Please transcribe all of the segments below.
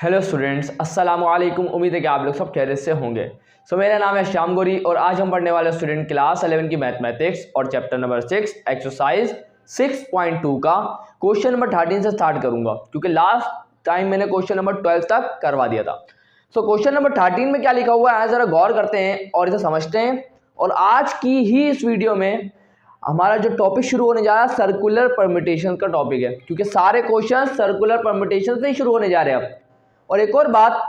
Hello students, अस्सलाम वालेकुम। उम्मीद है कि आप लोग सब खैरियत से होंगे। मेरा नाम है श्याम गोरी और आज हम पढ़ने वाले स्टूडेंट क्लास 11 की मैथमेटिक्स और चैप्टर नंबर 6 एक्सरसाइज 6.2 का क्वेश्चन नंबर 13 से स्टार्ट करूंगा, क्योंकि लास्ट टाइम मैंने क्वेश्चन नंबर 12 तक करवा दिया था। क्वेश्चन नंबर 13 में क्या लिखा हुआ है ज़रा गौर करते हैं और इसे समझते हैं। और आज की ही इस वीडियो में हमारा जो टॉपिक शुरू होने जा रहा है सर्कुलर परम्यूटेशन का टॉपिक है, क्योंकि सारे क्वेश्चन सर्कुलर परम्यूटेशन से ही शुरू होने जा रहे हैं अब। और एक और बात,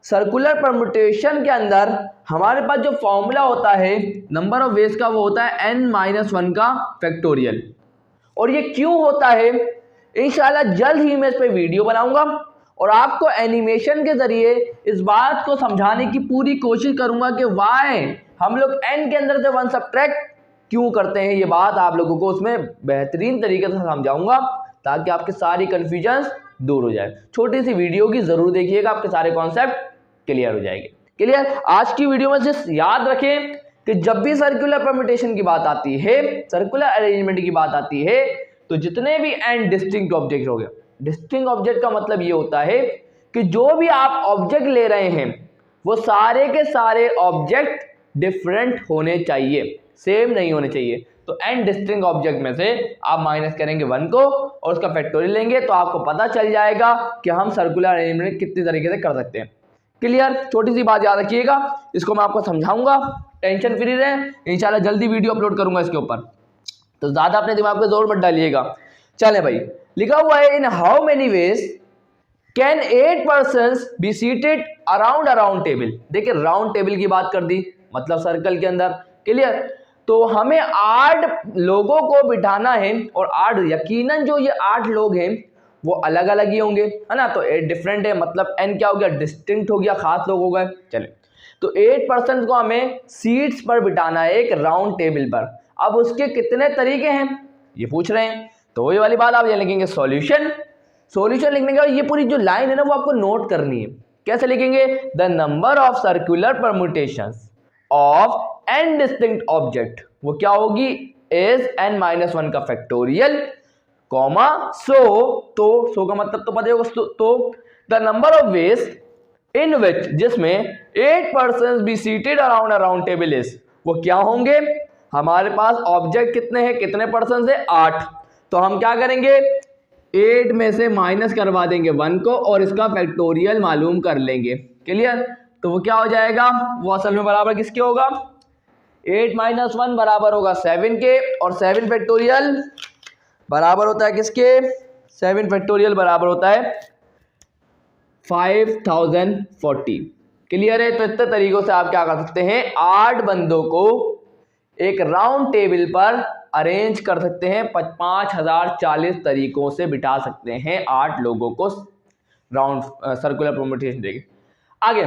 सर्कुलर परम्यूटेशन के अंदर हमारे पास जो फॉर्मूला होता है नंबर ऑफ वेज का, वो होता है n-1 का फैक्टोरियल। और ये क्यों होता है इंशाल्लाह जल्द ही मैं इस पर वीडियो बनाऊंगा और आपको एनिमेशन के जरिए इस बात को समझाने की पूरी कोशिश करूंगा कि वाई हम लोग n के अंदर से 1 सब्ट्रैक्ट क्यों करते हैं। ये बात आप लोगों को उसमें बेहतरीन तरीके से समझाऊंगा ताकि आपके सारी कन्फ्यूजन दूर हो जाए। छोटी सी वीडियो की जरूर देखिएगा, आपके सारे कॉन्सेप्ट क्लियर हो जाएंगे। क्लियर? आज की वीडियो में सिर्फ याद रखें कि जब भी सर्कुलर परम्यूटेशन की बात आती है, सर्कुलर अरेंजमेंट की बात आती है, तो जितने भी एंड डिस्टिंक्ट ऑब्जेक्ट हो गए, डिस्टिंक्ट ऑब्जेक्ट का मतलब ये होता है कि जो भी आप ऑब्जेक्ट ले रहे हैं वो सारे के सारे ऑब्जेक्ट डिफरेंट होने चाहिए, सेम नहीं होने चाहिए। तो एंड डिस्टिंक्ट ऑब्जेक्ट में से आप माइनस करेंगे 1 को और उसका फैक्टोरियल लेंगे तो आपको पता चल जाएगा कि हम सर्कुलर अरेंजमेंट कितनी तरीके से कर सकते हैं। क्लियर? छोटी सी बात याद रखिएगा, इसको मैं आपको समझाऊंगा, टेंशन फ्री रहे। इंशाल्लाह जल्दी वीडियो अपलोड करूंगा इसके ऊपर, तो ज्यादा अपने दिमाग पे जोर मत डालिएगा। चले भाई, लिखा हुआ है in how many ways can 8 persons be seated around a round table. देखिए राउंड टेबल की बात कर दी, मतलब सर्कल के अंदर। क्लियर? तो हमें 8 लोगों को बिठाना है और 8 यकीनन जो ये 8 लोग हैं वो अलग अलग ही होंगे, है ना। तो 8 डिफरेंट है, मतलब n क्या हो गया, डिस्टिंक्ट हो गया, खास लोग हो गए। चले, तो 8 पर्सन को हमें सीट्स पर बिठाना है एक राउंड टेबल पर। अब उसके कितने तरीके हैं ये पूछ रहे हैं, तो वही वाली बात आप ये लिखेंगे सॉल्यूशन। सॉल्यूशन लिखने के बाद ये पूरी जो लाइन है ना वो आपको नोट करनी है। कैसे लिखेंगे? The number of circular permutations of n distinct object, वो क्या होगी, इज n-1 का फैक्टोरियल, कॉमा सो का मतलब तो पता होगा। तो the number of ways in which, जिसमें 8 persons be seated around a round table is, वो क्या होंगे। हमारे पास ऑब्जेक्ट कितने हैं, कितने पर्सन है, 8। तो हम क्या करेंगे, 8 में से माइनस करवा देंगे 1 को और इसका फैक्टोरियल मालूम कर लेंगे। क्लियर? तो वो क्या हो जाएगा, वो असल में बराबर किसके होगा, 8 - 1 बराबर होगा 7 के, और 7 फैक्टोरियल बराबर होता है किसके, 7 फैक्टोरियल बराबर होता है 5040। क्लियर है? तो इतने तरीकों से आप क्या कर सकते हैं, 8 बंदों को एक राउंड टेबल पर अरेंज कर सकते हैं। 5040 तरीकों से बिठा सकते हैं 8 लोगों को राउंड सर्कुलर परम्यूटेशन देंगे। आगे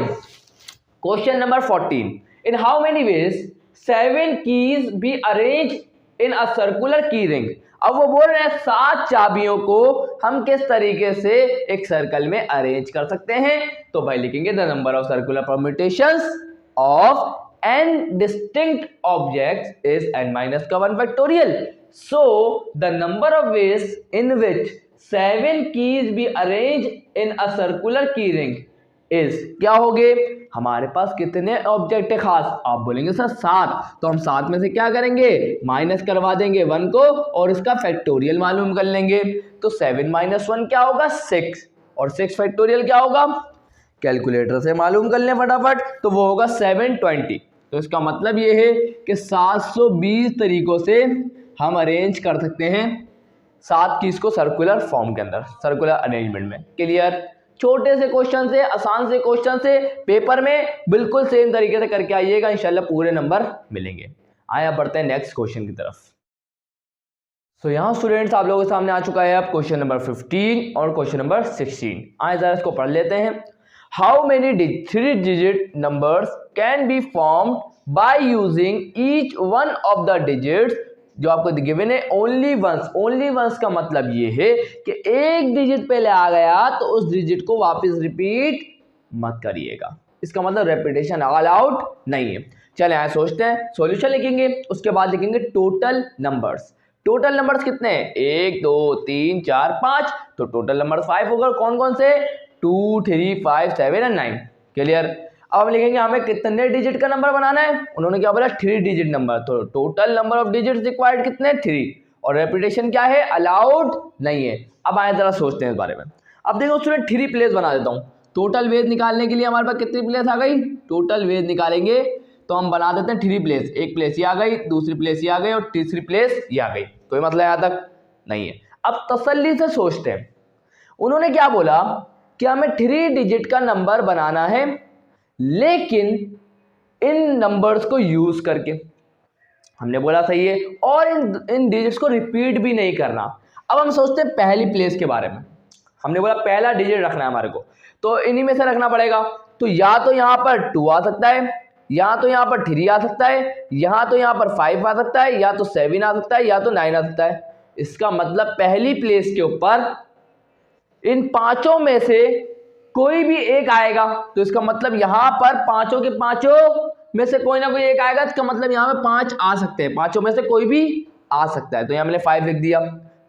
question number 14, in how many ways 7 keys be arrange in a circular की रिंग। अब वो बोल रहे हैं 7 चाबियों को हम किस तरीके से एक सर्कल में अरेंज कर सकते हैं। तो भाई लिखेंगे the number of circular permutations of n distinct objects is n-1 factorial. So the number of ways in which 7 keys be arranged in a circular key ring is, क्या हो गए, हमारे पास कितने ऑब्जेक्ट है खास, आप बोलेंगे सर 7। तो हम 7 में से क्या करेंगे, माइनस करवा देंगे 1 को और इसका फैक्टोरियल मालूम कर लेंगे। तो 7 - 1 क्या होगा, 6, और 6 फैक्टोरियल क्या होगा, कैलकुलेटर से मालूम कर लें फटाफट, तो वो होगा 720। तो इसका मतलब ये है कि 720 तरीकों से हम अरेंज कर सकते हैं 7 कीज को सर्कुलर फॉर्म के अंदर, सर्कुलर अरेंजमेंट में। क्लियर? छोटे से क्वेश्चन से, आसान से क्वेश्चन से पेपर में बिल्कुल सेम तरीके से करके आइएगा, इंशाल्लाह पूरे नंबर मिलेंगे। आया बढ़ते हैं नेक्स्ट क्वेश्चन की तरफ। यहाँ स्टूडेंट्स आप लोगों के सामने आ चुका है अब क्वेश्चन नंबर 15 और क्वेश्चन नंबर 16। आए जरा इसको पढ़ लेते हैं। How many 3-digit numbers can be formed by using each one of the digits, जो आपको गिवन है ओनली वंस का मतलब ये है कि एक डिजिट पहले आ गया तो उस डिजिट को वापस रिपीट मत करिएगा। इसका मतलब रेपिटेशन अलाउड नहीं है। चले आए सोचते हैं, सॉल्यूशन लिखेंगे, उसके बाद लिखेंगे टोटल नंबर्स। टोटल नंबर्स कितने हैं, 1 2 3 4 5, तो टोटल नंबर 5 होगा। कौन कौन से, 2, 3, 5, 7 एंड 9। क्लियर। अब हम लिखेंगे हमें कितने डिजिट का नंबर बनाना है, उन्होंने क्या बोला 3 डिजिट नंबर, तो total number of digits required कितने 3, और रेपिटेशन क्या है अलाउड नहीं है। अब आए जरा सोचते हैं इस बारे में। अब देखो स्टूडेंट 3 प्लेस बना देता हूँ। टोटल वेज निकालने के लिए हमारे पास कितनी प्लेस आ गई, टोटल वेज निकालेंगे तो हम बना देते हैं 3 प्लेस। एक प्लेस ये आ गई, दूसरी प्लेस ये आ गई और तीसरी प्लेस ये आ गई। कोई मतलब यहाँ तक नहीं है। अब तसल्ली से सोचते हैं, उन्होंने क्या बोला कि हमें 3 डिजिट का नंबर बनाना है लेकिन इन नंबर्स को यूज करके। हमने बोला सही है, और इन डिजिट्स को रिपीट भी नहीं करना। अब हम सोचते हैं पहली प्लेस के बारे में। हमने बोला पहला डिजिट रखना है हमारे को, तो इन्हीं में से रखना पड़ेगा। तो या तो यहाँ पर 2 आ सकता है, या तो यहाँ पर 3 आ सकता है, या तो यहाँ पर 5 आ सकता है, या तो 7 आ सकता है, या तो 9 आ सकता है। इसका मतलब पहली प्लेस के ऊपर इन पांचों में से कोई भी एक आएगा, तो इसका मतलब यहां पर पांचों के पांचों में से कोई ना कोई एक आएगा। इसका मतलब यहां पे 5 आ सकते हैं, पांचों में से कोई भी आ सकता है। तो यहां मैंने 5 लिख दिया।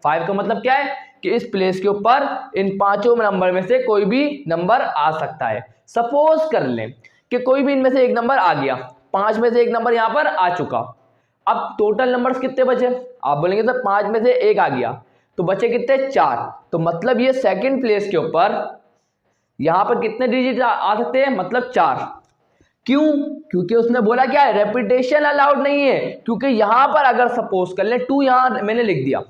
5 का मतलब क्या है कि इस प्लेस के ऊपर इन पांचों नंबर में से कोई भी नंबर आ सकता है। सपोज कर लें कि कोई भी इनमें से एक नंबर आ गया, 5 में से एक नंबर यहां पर आ चुका। अब टोटल नंबर्स कितने बचे, आप बोलेंगे सर 5 में से एक आ गया, तो बचे कितने 4। तो मतलब ये सेकंड प्लेस के ऊपर यहां पर कितने डिजिट आ सकते हैं, मतलब 4। क्यों, क्योंकि उसने बोला क्या है रेपिटेशन अलाउड नहीं है। क्योंकि यहां पर अगर सपोज कर ले 2 यहां मैंने लिख दिया,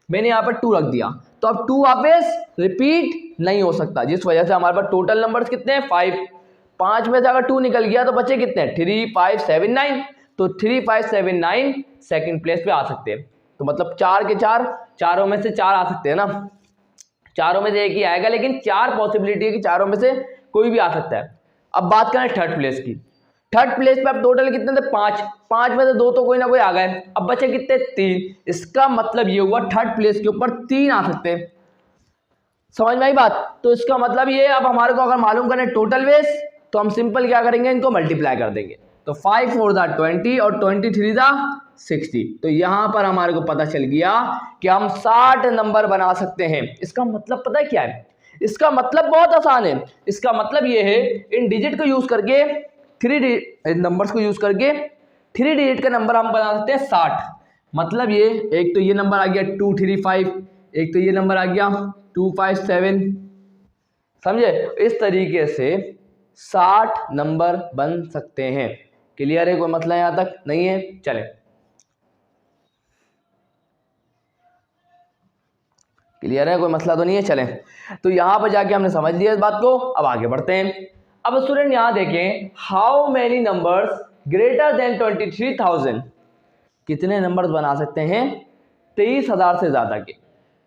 मैंने यहां पर 2 रख दिया, तो अब 2 वापस रिपीट नहीं हो सकता, जिस वजह से हमारे पास टोटल नंबर्स कितने हैं 5। 5 में से अगर 2 निकल गया तो बचे कितने 3, 5, 7, 9। तो 3, 5, 7, 9 सेकंड प्लेस पे आ सकते हैं। तो मतलब 4 के 4, चारों में से 4 आ सकते हैं ना, चारों में से एक ही आएगा, लेकिन 4 पॉसिबिलिटी है कि चारों में से कोई भी आ सकता है। अब बात करें थर्ड प्लेस की। थर्ड प्लेस पे अब टोटल कितने थे 5, 5 में से 2 तो कोई ना कोई आ गए, अब बचे कितने 3। इसका मतलब ये हुआ थर्ड प्लेस के ऊपर 3 आ सकते हैं। समझ में आई बात। तो इसका मतलब ये अब हमारे को अगर मालूम करें टोटल वेज, तो हम सिंपल क्या करेंगे, इनको मल्टीप्लाई कर देंगे। तो 5 4 20 और 23 60। तो यहां पर हमारे को पता चल गया कि हम 60 नंबर बना सकते हैं। इसका मतलब पता है क्या है, इसका मतलब बहुत आसान है। इसका मतलब ये है इन डिजिट को यूज करके, 3 नंबर्स को यूज करके 3 डिजिट का नंबर हम बना सकते हैं 60। मतलब ये एक तो ये नंबर आ गया 2 3 5, एक तो ये नंबर आ गया 2 5 7। समझे, इस तरीके से 60 नंबर बन सकते हैं। क्लियर है, कोई मतलब यहां तक नहीं है। चले क्लियर है, कोई मसला तो नहीं है। चलें, तो यहां पर जाके हमने समझ लिया इस बात को। अब आगे बढ़ते हैं। अब स्टूडेंट यहां देखें, how many numbers greater than 23,000, कितने नंबर्स बना सकते हैं 23,000 से ज्यादा के,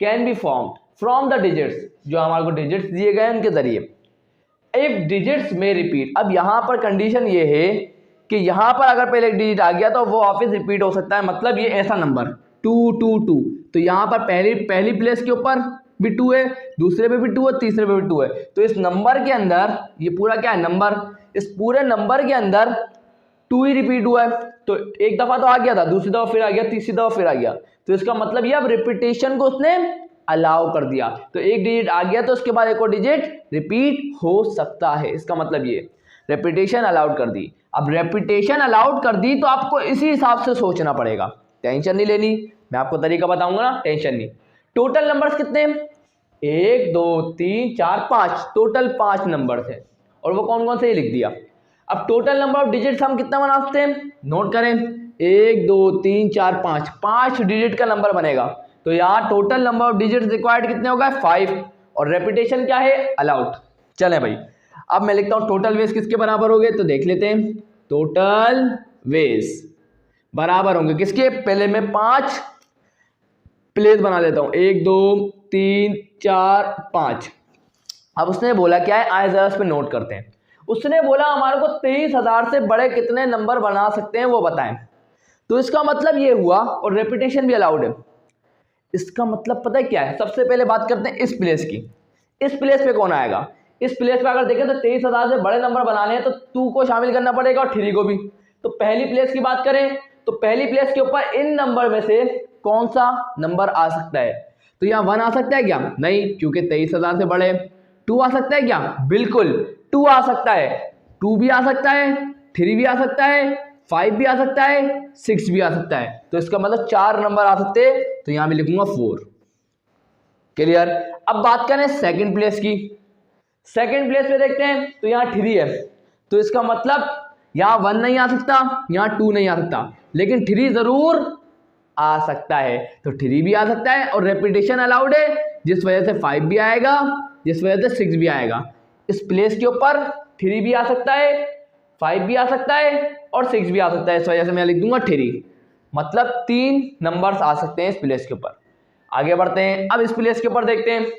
can be formed from the digits, जो हमारे को डिजिट्स दिए गए उनके जरिए। इफ डिजिट्स में रिपीट, अब यहां पर कंडीशन ये है कि यहां पर अगर पहले एक डिजिट आ गया तो वो वापस रिपीट हो सकता है। मतलब ये ऐसा नंबर 2 2 2, तो यहां पर पहली प्लेस के ऊपर भी 2 है, दूसरे पे भी 2 है, तीसरे पे भी 2 है। तो इस नंबर के अंदर ये पूरा क्या है नंबर, इस पूरे नंबर के अंदर 2 ही रिपीट हुआ है। तो एक दफा तो आ गया था, दूसरी दफा फिर आ गया, तीसरी दफा फिर आ गया। तो इसका मतलब ये अब रिपीटेशन को उसने अलाउ कर दिया। तो एक डिजिट आ गया तो उसके बाद एक और डिजिट रिपीट हो सकता है। इसका मतलब ये रेपिटेशन अलाउड कर दी। अब रेपिटेशन अलाउड कर दी तो आपको इसी हिसाब से सोचना पड़ेगा, टेंशन नहीं लेनी, मैं आपको तरीका बताऊंगा ना, टेंशन नहीं। टोटल नंबर्स कितने हैं 1 2 3 4 5, टोटल 5 नंबर थे, और वो कौन कौन से ही लिख दिया। अब टोटल नंबर ऑफ डिजिट्स हम कितना बना सकते हैं, नोट करें 1 2 3 4 5, 5 डिजिट का नंबर बनेगा। तो यहाँ total number of digits required कितने होगा 5, और रेपिटेशन क्या है अलाउड। चले भाई, अब मैं लिखता हूं टोटल वेज किसके बराबर हो गए, तो देख लेते हैं। टोटल वेज बराबर होंगे किसके, पहले मैं 5 प्लेस बना लेता हूं, 1 2 3 4 5। अब उसने बोला क्या है, आए जरा इस पे नोट करते हैं। उसने बोला हमारे को 23,000 से बड़े कितने नंबर बना सकते हैं वो बताएं। तो इसका मतलब ये हुआ, और रेपिटेशन भी अलाउड है। इसका मतलब पता है क्या है, सबसे पहले बात करते हैं इस प्लेस की। इस प्लेस पे कौन आएगा, इस प्लेस पे अगर देखें तो 23,000 से बड़े नंबर बनाने हैं तो 2 को शामिल करना पड़ेगा और 3 को भी। तो पहली प्लेस की बात करें तो पहली प्लेस के ऊपर इन नंबर में से कौन सा नंबर आ सकता है, तो यहाँ 1 आ सकता है क्या, नहीं, क्योंकि 23,000 से बड़े। 2 आ सकता है क्या? बिल्कुल 2 आ सकता है, 2 भी आ सकता है, 3 भी आ सकता है, 5 भी आ सकता है, 6 भी आ सकता है। तो इसका मतलब 4 नंबर आ सकते हैं, तो यहां भी लिखूंगा 4। क्लियर। अब बात करें सेकंड प्लेस की। सेकंड प्लेस पे देखते हैं तो यहाँ 3 है, तो इसका मतलब यहाँ 1 नहीं आ सकता, यहाँ 2 नहीं आ सकता, लेकिन 3 जरूर आ सकता है। तो 3 भी आ सकता है और रेपिटेशन अलाउड है, जिस वजह से 5 भी आएगा, जिस वजह से 6 भी आएगा। इस प्लेस के ऊपर 3 भी आ सकता है, 5 भी आ सकता है और 6 भी आ सकता है, इस वजह से मैं लिख दूंगा 3। मतलब 3 नंबर्स आ सकते हैं इस प्लेस के ऊपर। आगे बढ़ते हैं, अब इस प्लेस के ऊपर देखते हैं।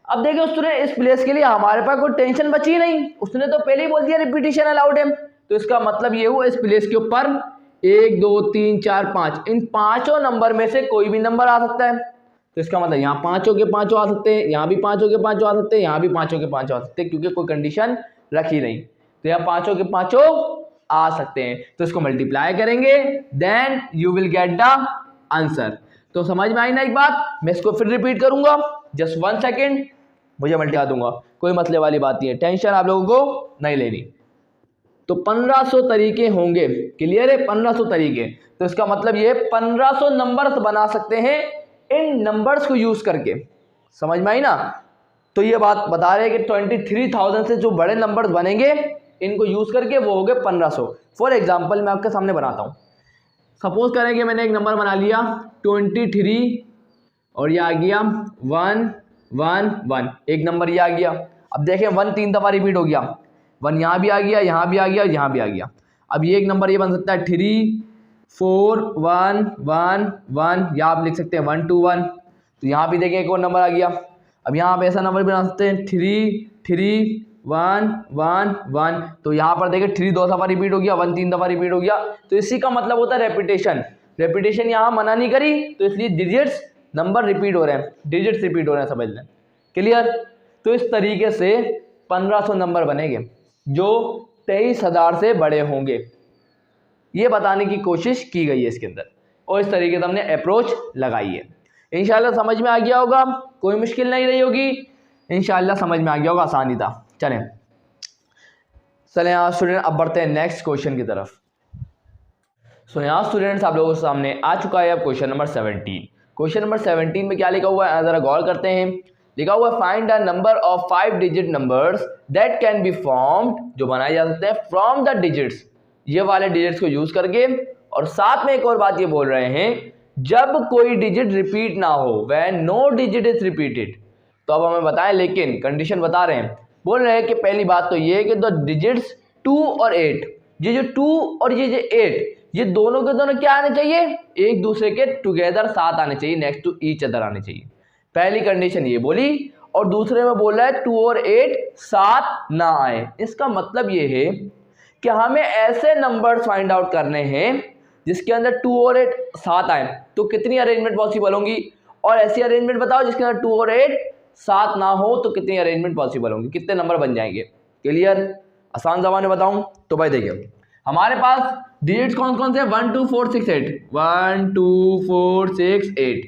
अब देखिए उसने इस प्लेस के लिए हमारे पास कोई टेंशन बची नहीं, उसने तो पहले ही बोल दिया रिपीटिशन अलाउड है। तो इसका मतलब ये हुआ इस प्लेस के ऊपर 1 2 3 4 5 इन पांचों नंबर में से कोई भी नंबर आ सकता है। तो इसका मतलब यहाँ पांचों के पांचों आ सकते हैं, यहाँ भी पांचों के पांचों आ सकते हैं, यहाँ भी पांचों के पांचों आ सकते हैं, क्योंकि कोई कंडीशन रखी नहीं। तो यहाँ पांचों के पांचों आ सकते हैं। तो इसको मल्टीप्लाई करेंगे, then you will get the answer. तो समझ में आई ना एक बात? मैं इसको फिर रिपीट करूंगा, जस्ट 1 सेकेंड, मुझे मल्टीप्लाई दूंगा, कोई मसले वाली बात नहीं है, टेंशन आप लोगों को नहीं लेनी। तो 1500 तरीके होंगे, क्लियर है? 1500 तरीके। तो इसका मतलब ये 1500 नंबर्स बना सकते हैं इन नंबर्स को यूज करके। समझ में आई ना? तो ये बात बता रहे हैं कि 23,000 से जो बड़े नंबर्स बनेंगे इनको यूज करके वो हो गए 1500। फॉर एग्जाम्पल मैं आपके सामने बनाता हूँ। सपोज करें कि मैंने एक नंबर बना लिया 23 और ये आ गया 1 1 1, एक नंबर ये आ गया। अब देखें 1 3 दफा रिपीट हो गया, 1 यहाँ भी आ गया, यहाँ भी आ गया, यहाँ भी आ गया। अब ये एक नंबर ये बन सकता है 3 4 1 1 1, या आप लिख सकते हैं 1 2 1। तो यहाँ भी देखें एक और नंबर आ गया। अब यहाँ पे ऐसा नंबर भी बना सकते हैं 3 3 1 1 1। तो यहाँ पर देखें 3 2 दफा रिपीट हो गया, 1 3 दफा रिपीट हो गया। तो इसी का मतलब होता है रेपिटेशन। रेपिटेशन यहाँ मना नहीं करी, तो इसलिए डिजिट्स नंबर रिपीट हो रहे हैं, डिजिट्स रिपीट हो रहे हैं, समझ लें। क्लियर। तो इस तरीके से 1500 नंबर बनेंगे जो 23,000 से बड़े होंगे, ये बताने की कोशिश की गई है इसके अंदर, और इस तरीके से हमने अप्रोच लगाई है। इंशाल्लाह समझ में आ गया होगा, कोई मुश्किल नहीं रही होगी, इंशाल्लाह समझ में आ गया होगा, आसानी था। चलें यहाँ स्टूडेंट, अब बढ़ते हैं नेक्स्ट क्वेश्चन की तरफ। सो यहाँ स्टूडेंट्स आप लोगों के सामने आ चुका है अब क्वेश्चन नंबर 17। क्वेश्चन नंबर 17 में क्या लिखा हुआ है, जरा गौर करते हैं। लिखा हुआ है find the number of 5 digit numbers that can be formed, जो बनाए जा सकते हैं फ्रॉम द डिजिट्स, ये वाले डिजिट्स को यूज करके। और साथ में एक और बात ये बोल रहे हैं, जब कोई डिजिट रिपीट ना हो, when no digit is repeated. तो अब हमें बताएं, लेकिन कंडीशन बता रहे हैं, बोल रहे हैं कि पहली बात तो ये है कि द डिजिट्स 2 और 8, ये जो 2 और ये जो 8, ये दोनों के दोनों क्या आने चाहिए, एक दूसरे के टुगेदर साथ आने चाहिए, नेक्स्ट टू ईच अदर आने चाहिए। पहली कंडीशन ये बोली, और दूसरे में बोल रहा है 2 और 8 साथ ना आए। इसका मतलब ये है कि हमें ऐसे नंबर्स फाइंड आउट करने हैं जिसके अंदर 2 और 8 साथ आए। तो कितनी अरेंजमेंट पॉसिबल होंगी, और ऐसी अरेंजमेंट बताओ जिसके अंदर 2 और 8 साथ ना हो, तो कितनी अरेंजमेंट पॉसिबल होंगी, कितने नंबर बन जाएंगे। क्लियर। आसान जबान में बताऊं तो भाई देखिए, हमारे पास डिजिट्स कौन कौन से, 1 2 4 6 8, 1 2 4 6 8,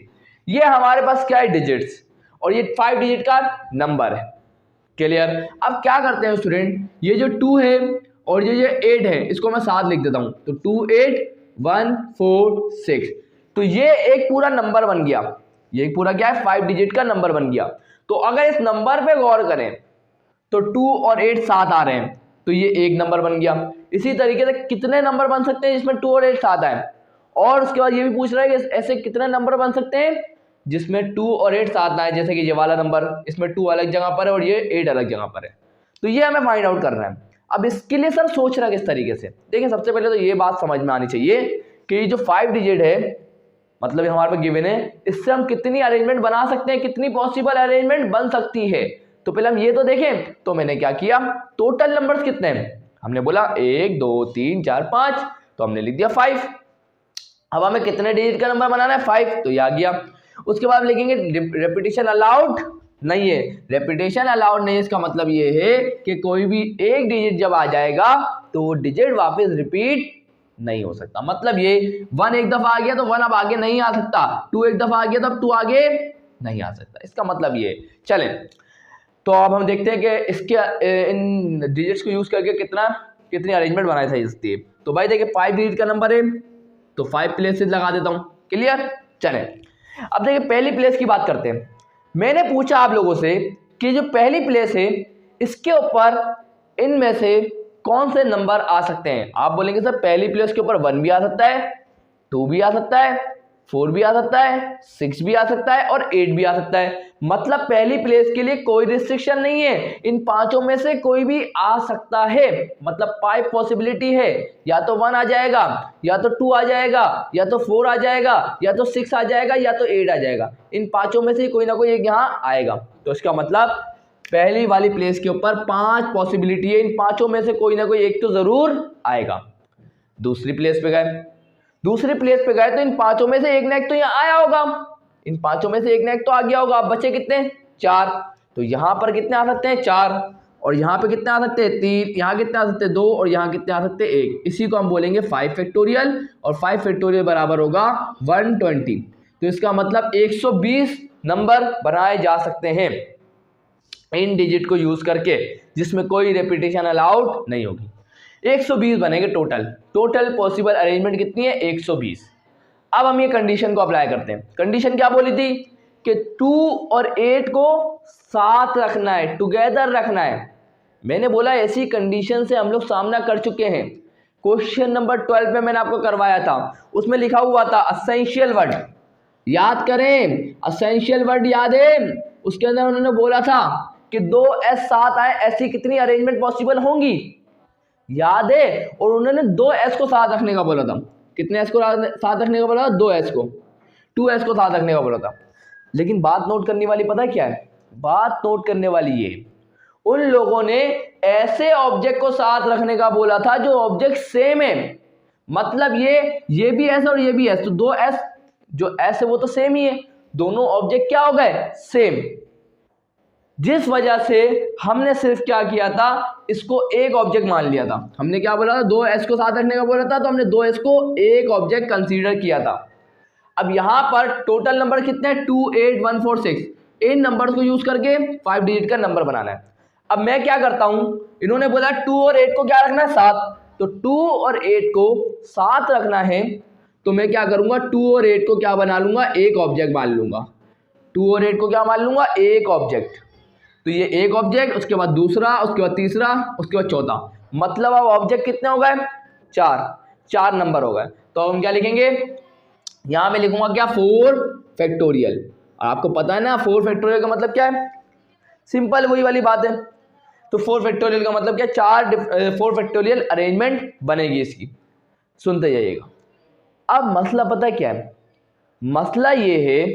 ये हमारे पास क्या है, डिजिट्स, और ये 5 डिजिट का नंबर है। क्लियर। अब क्या करते हैं स्टूडेंट, ये जो 2 है और ये जो 8 है, इसको मैं साथ लिख देता हूं। तो 2 8 1 4 6, तो ये एक पूरा नंबर बन गया, ये एक पूरा क्या है, 5 डिजिट का नंबर बन गया। तो अगर इस नंबर पे गौर करें तो 2 और 8 साथ आ रहे हैं, तो ये एक नंबर बन गया। इसी तरीके से कितने नंबर बन सकते हैं जिसमें 2 और 8 साथ आए, और उसके बाद ये भी पूछ रहा है कि ऐसे कितने नंबर बन सकते हैं जिसमें 2 और 8 साथ आए, जैसे कि ये वाला नंबर, इसमें 2 अलग जगह पर है और ये 8 अलग जगह पर है। तो ये हमें फाइंड आउट करना है। अब इसके लिए सर सोच रहा है किस तरीके से, देखिए सबसे पहले तो ये बात समझ में आनी चाहिए कि ये जो 5 डिजिट है, मतलब हमारे पास गिवन है, इससे हम कितनी अरेंजमेंट बना सकते हैं, कितनी पॉसिबल अरेंजमेंट बन सकती है। तो पहले हम ये तो देखें। तो मैंने क्या किया, टोटल नंबर्स कितने हैं, हमने बोला 1 2 3 4 5, तो हमने लिख दिया 5। अब हमें कितने डिजिट का नंबर बनाना है, 5, तो ये आ गया। उसके बाद लिखेंगे रेपिटेशन अलाउड नहीं है, रेपिटेशन अलाउड नहीं है, इसका मतलब ये है कि कोई भी एक डिजिट जब आ जाएगा तो वो डिजिट वापस रिपीट नहीं हो सकता। मतलब ये 1 एक दफा आ गया तो 1 अब आगे नहीं आ सकता, 2 एक दफा आ गया तो अब 2 आगे नहीं आ सकता। इसका मतलब ये। चलें तो अब हम देखते हैं कि इसके इन डिजिट्स को यूज़ करके कितनी अरेंजमेंट बनाई था इसकी। तो भाई देखिए 5 डिजिट का नंबर है तो 5 प्लेसेस लगा देता हूँ। क्लियर, चलें अब देखिए पहली प्लेस की बात करते हैं। मैंने पूछा आप लोगों से कि जो पहली प्लेस है इसके ऊपर इनमें से कौन से नंबर आ सकते हैं। आप बोलेंगे सर पहली प्लेस के ऊपर 1 भी आ सकता है, 2 भी आ सकता है, 4 भी आ सकता है, 6 भी आ सकता है और 8 भी आ सकता है। मतलब पहली प्लेस के लिए कोई रिस्ट्रिक्शन नहीं है, इन पांचों में से कोई भी आ सकता है। मतलब 5 पॉसिबिलिटी है, या तो 1 आ जाएगा, या तो 2 आ जाएगा, या तो 4 आ जाएगा, या तो 6 आ जाएगा, या तो 8 आ जाएगा। इन पांचों में से कोई ना कोई एक यहाँ आएगा। तो इसका मतलब पहली वाली प्लेस के ऊपर 5 पॉसिबिलिटी है, इन पांचों में से कोई ना कोई एक तो जरूर आएगा। दूसरी प्लेस पे गए तो इन पांचों में से एक ना एक तो यहाँ आया होगा, इन पांचों में से एक ना एक तो आ गया होगा। अब बचे कितने, 4। तो यहाँ पर कितने आ सकते हैं, 4, और यहाँ पे कितने आ सकते हैं, 3, यहाँ कितने आ सकते हैं, 2, और यहाँ कितने आ सकते हैं, 1। इसी को हम बोलेंगे 5 फैक्टोरियल, और 5 फैक्टोरियल बराबर होगा 120। तो इसका मतलब 120 नंबर बनाए जा सकते हैं इन डिजिट को यूज करके, जिसमें कोई रेपिटेशन अलाउड नहीं होगी। 120 बनेंगे टोटल पॉसिबल अरेंजमेंट कितनी है, 120। अब हम ये कंडीशन को अप्लाई करते हैं। कंडीशन क्या बोली थी कि 2 और 8 को साथ रखना है, टुगेदर रखना है। मैंने बोला ऐसी कंडीशन से हम लोग सामना कर चुके हैं। क्वेश्चन नंबर 12 में मैंने आपको करवाया था, उसमें लिखा हुआ था असेंशियल वर्ड, याद करें असेंशियल वर्ड याद है। उसके अंदर उन्होंने बोला था कि 2s साथ आए, ऐसी कितनी अरेंजमेंट पॉसिबल होंगी, याद है। और उन्होंने 2s को साथ रखने का बोला था। कितने s को साथ रखने का बोला था, 2s को, 2s को साथ रखने का बोला था। लेकिन बात नोट करने वाली पता क्या है, बात नोट करने वाली ये, उन लोगों ने ऐसे ऑब्जेक्ट को साथ रखने का बोला था जो ऑब्जेक्ट सेम है। मतलब ये भी s और ये भी s, तो 2s जो s है वो तो सेम ही है, दोनों ऑब्जेक्ट क्या हो गए, सेम। जिस वजह से हमने सिर्फ क्या किया था, इसको एक ऑब्जेक्ट मान लिया था। हमने क्या बोला था, 2s को साथ रखने का बोला था, तो हमने 2s को एक ऑब्जेक्ट कंसीडर किया था। अब यहां पर टोटल नंबर कितने हैं, 2, 8, 1, 4, 6। इन नंबर्स को यूज करके 5 डिजिट का नंबर बनाना है। अब मैं क्या करता हूं, इन्होंने बोला 2 और 8 को क्या रखना है, साथ। तो 2 और 8 को साथ रखना है, तो मैं क्या करूंगा, 2 और 8 को क्या बना लूंगा, एक ऑब्जेक्ट मान लूंगा। 2 और 8 को क्या मान लूंगा, एक ऑब्जेक्ट। तो ये एक ऑब्जेक्ट, उसके बाद दूसरा, उसके बाद तीसरा, उसके बाद चौथा। मतलब अब ऑब्जेक्ट कितने हो गए, 4 नंबर हो गए। तो हम क्या लिखेंगे, यहां मैं लिखूंगा क्या, 4 फैक्टोरियल। आपको पता है ना 4 फैक्टोरियल का मतलब क्या है, सिंपल वही वाली बात है। तो 4 फैक्टोरियल का मतलब क्या, 4 फैक्टोरियल अरेंजमेंट बनेगी इसकी। सुनते जाइएगा। अब मसला पता है क्या है, मसला ये है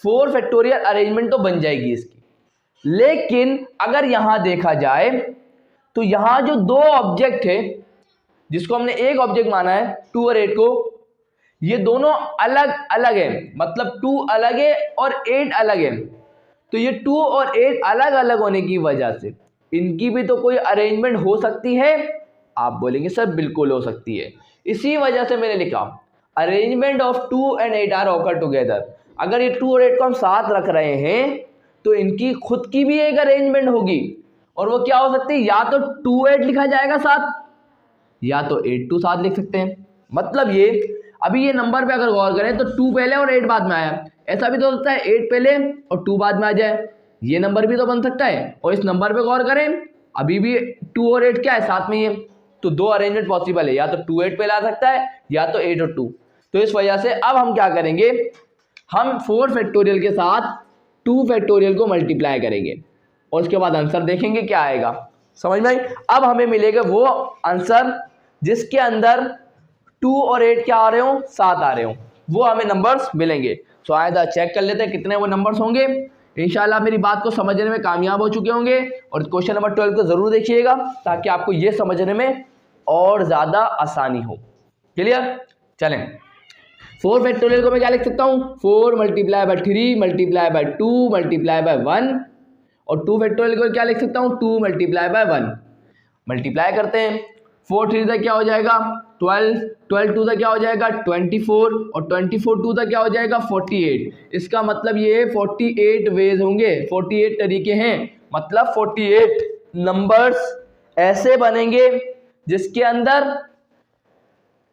4 फैक्टोरियल अरेंजमेंट तो बन जाएगी इसकी, लेकिन अगर यहां देखा जाए तो यहां जो 2 ऑब्जेक्ट है, जिसको हमने एक ऑब्जेक्ट माना है 2 और 8 को, ये दोनों अलग अलग है। मतलब 2 अलग है और 8 अलग है। तो ये 2 और 8 अलग अलग होने की वजह से इनकी भी तो कोई अरेंजमेंट हो सकती है। आप बोलेंगे सर बिल्कुल हो सकती है। इसी वजह से मैंने लिखा arrangement of 2 and 8 are occur together. अगर ये 2 और 8 को हम साथ रख रहे हैं तो इनकी खुद की भी एक अरेंजमेंट होगी, और वो क्या हो सकती है, या तो 2 8 लिखा जाएगा साथ, या तो 8 2 साथ लिख सकते हैं। मतलब ये अभी ये नंबर पे अगर गौर करें तो 2 पहले और 8 बाद में आया। ऐसा भी तो हो सकता है 8 पहले और 2 बाद में आ जाए, ये नंबर भी तो बन सकता है। और इस नंबर पे गौर करें, अभी भी 2 और 8 क्या है, साथ में ही है। तो 2 अरेंजमेंट पॉसिबल है, या तो 2 8 पहले आ सकता है, या तो 8 और 2। तो इस वजह से अब हम क्या करेंगे, हम 4 फैक्टोरियल के साथ 2 फैक्टोरियल को मल्टीप्लाई करेंगे और उसके बाद आंसर देखेंगे क्या आएगा। समझ में आई। अब हमें मिलेगा वो आंसर जिसके अंदर 2 और 8 क्या आ रहे हो, साथ आ रहे हो, वो हमें नंबर्स मिलेंगे। तो आइए चेक कर लेते हैं कितने वो नंबर्स होंगे। इंशाल्लाह मेरी बात को समझने में कामयाब हो चुके होंगे, और क्वेश्चन नंबर 12 को जरूर देखिएगा ताकि आपको ये समझने में और ज़्यादा आसानी हो। क्लियर, चलें। 4 फैक्टोरियल को मैं क्या लिख सकता हूँ, 4 multiply by 3 multiply by 2 multiply by 1, और 2 फैक्टोरियल को क्या लिख सकता हूँ, 2 मल्टीप्लाई बाय 1। मल्टीप्लाई करते हैं, 4 3 तक क्या हो जाएगा 12, 12 2 तक क्या हो जाएगा 24, और 24 2 तक क्या हो जाएगा 48। इसका मतलब ये 48 वेज होंगे, 48 तरीके हैं मतलब 48 नंबर्स ऐसे बनेंगे जिसके अंदर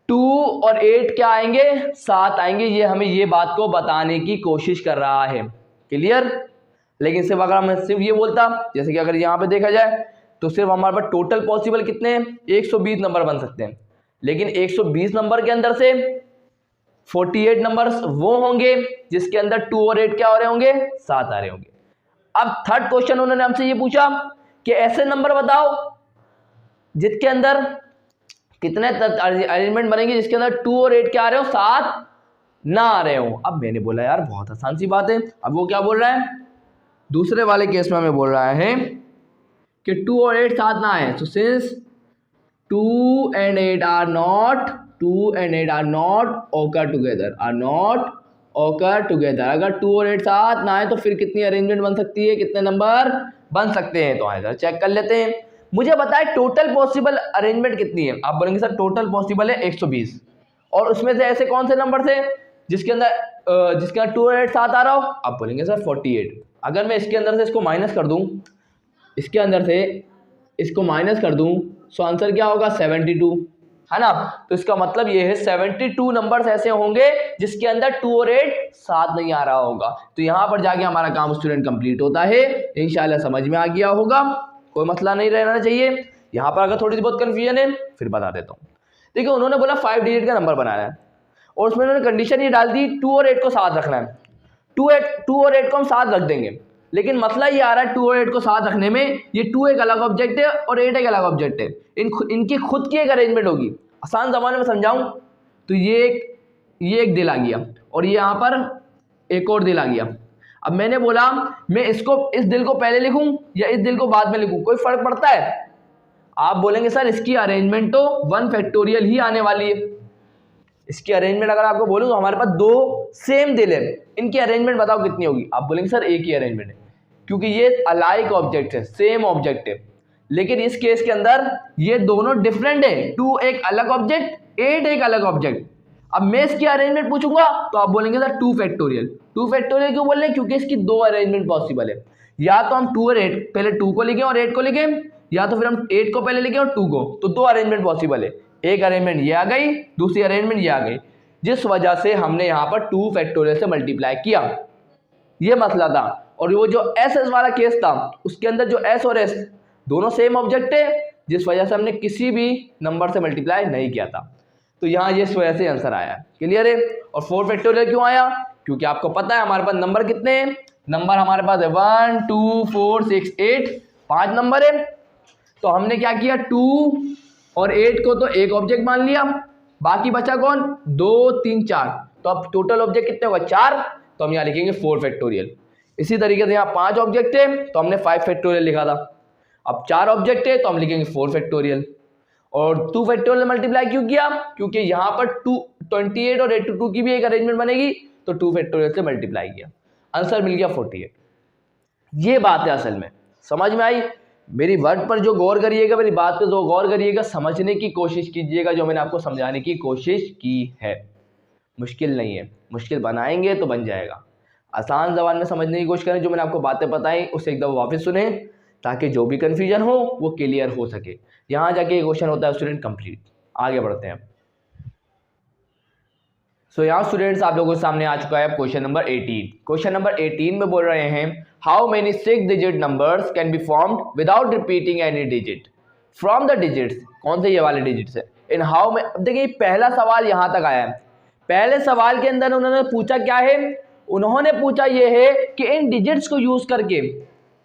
2 और 8 क्या आएंगे, 7 आएंगे। ये हमें ये बात को बताने की कोशिश कर रहा है। क्लियर? लेकिन सिर्फ अगर मैं सिर्फ ये बोलता, जैसे कि अगर यहाँ पे देखा जाए तो सिर्फ हमारे पास टोटल पॉसिबल कितने हैं, 120 नंबर बन सकते हैं। लेकिन 120 नंबर के अंदर से 48 नंबर्स वो होंगे जिसके अंदर 2 और 8 क्या हो रहे होंगे, 7 आ रहे होंगे। अब थर्ड क्वेश्चन उन्होंने हमसे ये पूछा कि ऐसे नंबर बताओ जिसके अंदर कितने अरेंजमेंट बनेंगे जिसके अंदर 2 और 8 क्या आ रहे हो, 7 ना आ रहे हो। अब मैंने बोला यार बहुत आसान सी बात है। अब वो क्या बोल रहा है, दूसरे वाले केस में हमें बोल रहा है कि 2 और 8 7 ना आए। तो since 2 and 8 are not occur together, अगर 2 और 8 साथ ना आए तो फिर कितनी अरेंजमेंट बन सकती है, कितने नंबर बन सकते हैं। तो आइए चेक कर लेते हैं। मुझे बताए टोटल पॉसिबल अरेंजमेंट कितनी है। आप बोलेंगे सर टोटल पॉसिबल है 120, और उसमें से ऐसे कौन से नंबर थे जिसके अंदर 2 और 8 साथ आ रहा हो। आप बोलेंगे सर 48। अगर मैं इसके अंदर से इसको माइनस कर दूं, इसके अंदर से इसको माइनस कर दूं, सो आंसर क्या होगा 72, है ना। तो इसका मतलब ये है 72 नंबर्स ऐसे होंगे जिसके अंदर 2 और 8 साथ नहीं आ रहा होगा। तो यहाँ पर जाके हमारा काम स्टूडेंट कंप्लीट होता है। इंशाल्लाह समझ में आ गया होगा, कोई मसला नहीं रहना चाहिए। यहाँ पर अगर थोड़ी सी बहुत कन्फ्यूजन है फिर बता देता हूँ। देखिए उन्होंने बोला 5 डिजिट का नंबर बनाना है और उसमें उन्होंने कंडीशन ये डाल दी 2 और 8 को साथ रखना है। 2 और 8 को हम साथ रख देंगे, लेकिन मसला ये आ रहा है 2 और 8 को साथ रखने में, ये 2 एक अलग ऑब्जेक्ट है और 8 एक अलग ऑब्जेक्ट है। इनकी खुद की एक अरेंजमेंट होगी। आसान ज़माने में समझाऊं तो ये एक दिल आ गया और ये यहाँ पर एक और दिल आ गया। अब मैंने बोला मैं इस दिल को पहले लिखूं या इस दिल को बाद में लिखूं, कोई फर्क पड़ता है? आप बोलेंगे सर इसकी अरेंजमेंट तो 1 फैक्टोरियल ही आने वाली है। इसकी अरेंजमेंट अगर आपको बोलूं तो हमारे पास 2 सेम दिल है, इनकी अरेंजमेंट बताओ कितनी होगी। आप बोलेंगे सर एक ही अरेंजमेंट है, क्योंकि ये अलाइक ऑब्जेक्ट है, सेम ऑब्जेक्ट है। लेकिन इस केस के अंदर ये दोनों डिफरेंट है, 2 एक अलग ऑब्जेक्ट, 8 एक अलग ऑब्जेक्ट। अब मैं इसकी अरेंजमेंट पूछूंगा तो आप बोलेंगे सर 2 फैक्टोरियल। 2 फैक्टोरियल क्यों बोल रहे हैं? क्योंकि इसकी 2 अरेंजमेंट पॉसिबल है। या तो हम 2 और 8 पहले 2 को लिखें और 8 को लिखें, या तो फिर हम 8 को पहले लिखें और 2 को। तो 2 अरेंजमेंट पॉसिबल है। एक अरेंजमेंट ये आ गई, दूसरी अरेंजमेंट ये आ गई, जिस वजह से हमने यहाँ पर 2 फैक्टोरियल से मल्टीप्लाई किया। ये मसला था। और वो जो एस वाला केस था उसके अंदर जो एस और एस दोनों सेम ऑब्जेक्ट है, जिस वजह से हमने किसी भी नंबर से मल्टीप्लाई नहीं किया था। तो यहाँ ये इस वजह से आंसर आया। क्लियर है? और 4 फैक्टोरियल क्यों आया? क्योंकि आपको पता है हमारे पास नंबर कितने हैं, नंबर हमारे पास है 1 2 4 6 8, 5 नंबर है। तो हमने क्या किया, 2 और 8 को तो एक ऑब्जेक्ट मान लिया, बाकी बचा कौन, 2 3 4। तो अब टोटल ऑब्जेक्ट कितने होगा, 4। तो हम यहाँ लिखेंगे 4 फैक्टोरियल। इसी तरीके से यहाँ 5 ऑब्जेक्ट है तो हमने 5 फैक्टोरियल लिखा था। अब 4 ऑब्जेक्ट है तो हम लिखेंगे 4 फैक्टोरियल। और 2 फैक्टोरियल मल्टीप्लाई क्यों किया? क्योंकि यहाँ पर 28 और 82 की भी एक अरेंजमेंट बनेगी, तो 2 फैक्टोरियल से मल्टीप्लाई किया, आंसर मिल गया 48। ये बात है असल में, समझ में आई? मेरी वर्ड पर जो गौर करिएगा, मेरी बात पर जो गौर करिएगा, समझने की कोशिश कीजिएगा जो मैंने आपको समझाने की कोशिश की है। मुश्किल नहीं है, मुश्किल बनाएंगे तो बन जाएगा। आसान ज़बान में समझने की कोशिश करें, जो मैंने आपको बातें बताई उसे एकदम वापस सुने ताकि जो भी कन्फ्यूजन हो वो क्लियर हो सके। यहाँ जाके ये क्वेश्चन होता है स्टूडेंट कंप्लीट। आगे बढ़ते हैं। सो यहाँ स्टूडेंट्स आप लोगों के सामने आ चुका है क्वेश्चन नंबर 18। क्वेश्चन नंबर 18 में बोल रहे हैं how many 6 digit numbers can be formed without repeating any digit from the digits. कौन से ये वाले डिजिट्स है? इन हाउ में, देखिए पहला सवाल यहाँ तक आया है। पहले सवाल के अंदर उन्होंने पूछा क्या है, उन्होंने पूछा ये है कि इन डिजिट्स को यूज करके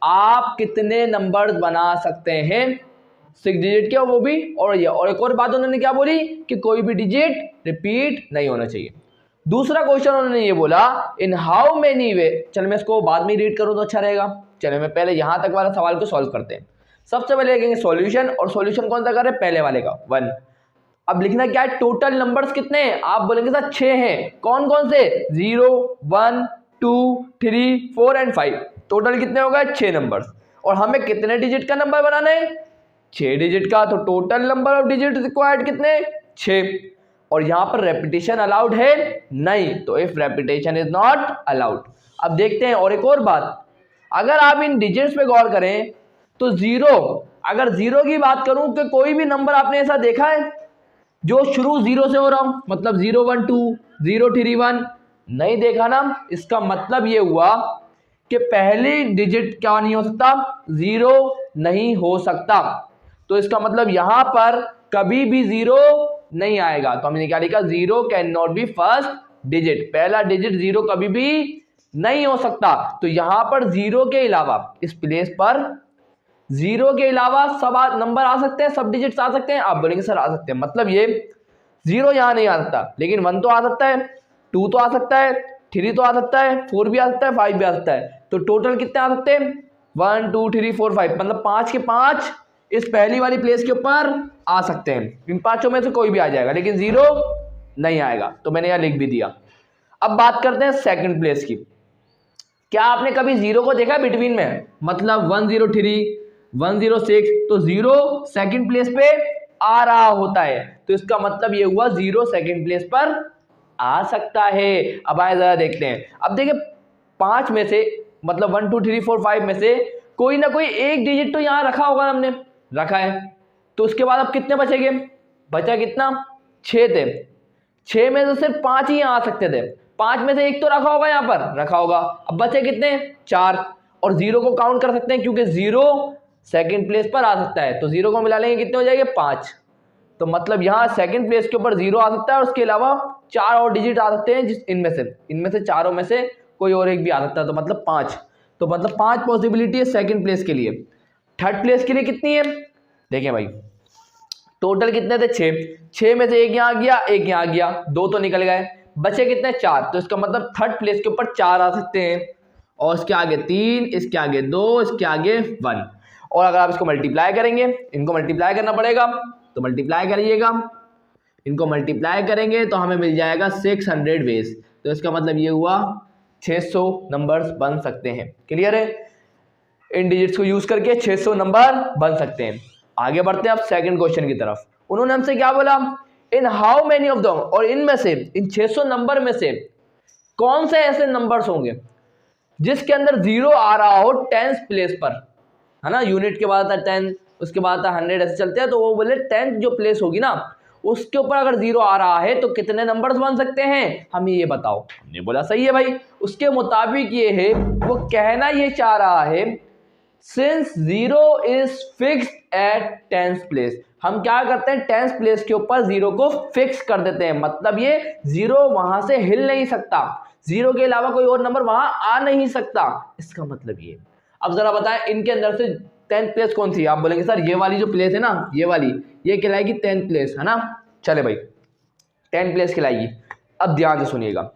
आप कितने नंबर्स बना सकते हैं 6 डिजिट के, वो भी और एक और बात उन्होंने क्या बोली कि कोई भी डिजिट रिपीट नहीं होना चाहिए। दूसरा क्वेश्चन उन्होंने ये बोला इन हाउ मेनी वे। चलो मैं इसको बाद में रीड करूँ तो अच्छा रहेगा। चलो मैं पहले यहाँ तक वाला सवाल को सॉल्व करते हैं। सबसे पहले लिखेंगे सॉल्यूशन, और सॉल्यूशन कौन सा कर रहे हैं, पहले वाले का 1। अब लिखना क्या है, टोटल नंबर्स कितने हैं? आप बोलेंगे सर 6 हैं। कौन कौन से? 0 1 2 3 4 एंड 5। टोटल कितने हो गए? 6 नंबर्स। और हमें कितने डिजिट का नंबर बनाना है? 6 डिजिट का। तो total number of digit required कितने? 6। और यहाँ पर रेपिटेशन अलाउड है नहीं, तो if repetition is not allowed. अब देखते हैं और एक और बात, अगर आप इन डिजिट्स पे गौर करें तो जीरो, अगर जीरो की बात करूं कि कोई भी नंबर आपने ऐसा देखा है जो शुरू जीरो से हो रहा हूं, मतलब 012 031, नहीं देखा ना। इसका मतलब ये हुआ कि पहली डिजिट क्या नहीं हो सकता, जीरो नहीं हो सकता। तो इसका मतलब यहां पर कभी भी जीरो नहीं आएगा। तो हमने क्या लिखा, zero can not be first digit, पहला डिजिट जीरो कभी भी नहीं हो सकता। तो यहां पर जीरो के अलावा, इस प्लेस पर जीरो के अलावा सब नंबर आ सकते हैं, सब डिजिट्स आ सकते हैं। आप बोलेंगे सर आ सकते हैं, मतलब ये जीरो यहां नहीं आ सकता, लेकिन 1 तो आ सकता है, 2 तो आ सकता है, 3 तो आ सकता है, 4 भी आ सकता है, 5 भी आ सकता है। तो टोटल कितने आ सकते हैं, 1 2 3 4 5, मतलब 5 के 5 इस पहली वाली प्लेस के ऊपर आ सकते हैं। इन पांचों में से कोई भी आ जाएगा, लेकिन जीरो नहीं आएगा। तो मैंने यहां लिख भी दिया। अब बात करते हैं सेकंड प्लेस की। क्या आपने कभी जीरो को देखा बिटवीन में, मतलब 103 106, तो जीरो सेकंड प्लेस पे आ रहा होता है। तो इसका मतलब ये हुआ जीरो सेकंड प्लेस पर आ सकता है। अब आए जरा देखते हैं। अब देखिए 5 में से, मतलब 1 2 3 4 5 में से कोई ना कोई एक डिजिट तो यहां रखा होगा, हमने रखा है। तो उसके बाद अब कितने बचेंगे, बचा कितना, 6 थे। 6 में से सिर्फ 5 ही आ सकते थे, 5 में से एक तो रखा होगा, यहां पर रखा होगा। अब बचे कितने, 4। और जीरो को काउंट कर सकते हैं क्योंकि जीरो सेकंड प्लेस पर आ सकता है। तो जीरो को मिला लेंगे, कितने हो जाएंगे, 5। तो मतलब यहां सेकंड प्लेस के ऊपर जीरो आ सकता है, और उसके अलावा 4 और डिजिट आ सकते हैं, जिस इनमें से चारों में से कोई और एक भी आ सकता है। तो मतलब 5, तो मतलब 5 पॉसिबिलिटी है सेकंड प्लेस के लिए। थर्ड प्लेस के लिए कितनी है, देखें भाई, टोटल कितने थे, 6। 6 में से एक यहां आ गया, एक यहां आ गया, 2 तो निकल गए, बचे कितने, 4। तो इसका मतलब थर्ड प्लेस के ऊपर 4 आ सकते हैं, और इसके आगे 3, इसके आगे 2, इसके आगे 1। और अगर आप इसको मल्टीप्लाई करेंगे, इनको मल्टीप्लाई करना पड़ेगा, तो मल्टीप्लाई करिएगा, इनको मल्टीप्लाई करेंगे तो हमें मिल जाएगा 600 वेज। तो इसका मतलब ये हुआ 600 नंबर्स बन सकते हैं। क्लियर है, इन डिजिट्स को यूज करके 600 नंबर बन सकते हैं। आगे बढ़ते हैं अब सेकंड क्वेश्चन की तरफ। उन्होंने हमसे क्या बोला, in how many of them, और इनमें से, इन 600 नंबर में से कौन से ऐसे नंबर्स होंगे जिसके अंदर जीरो आ रहा हो 10th प्लेस पर, है ना। यूनिट के बाद आता 10, उसके बाद आता 100, ऐसे चलते हैं। तो वो बोले 10th जो प्लेस होगी ना, उसके ऊपर अगर जीरो आ रहा है तो कितने नंबर्स बन सकते हैं, हमें ये बताओ। हमने बोला सही है भाई, उसके मुताबिक ये है, वो कहना ये चाह रहा है, since zero is fixed at 10th place, हम क्या करते हैं, 10th प्लेस के ऊपर जीरो को फिक्स कर देते हैं। मतलब ये जीरो वहां से हिल नहीं सकता, जीरो के अलावा कोई और नंबर वहां आ नहीं सकता, इसका मतलब ये। अब जरा बताएं, इनके अंदर से 10th प्लेस कौन सी है। आप बोलेंगे सर ये वाली जो प्लेस है ना, ये वाली, ये कहलाएगी 10th प्लेस, है ना। चले भाई, 10th प्लेस कहलाएगी। अब ध्यान से सुनिएगा,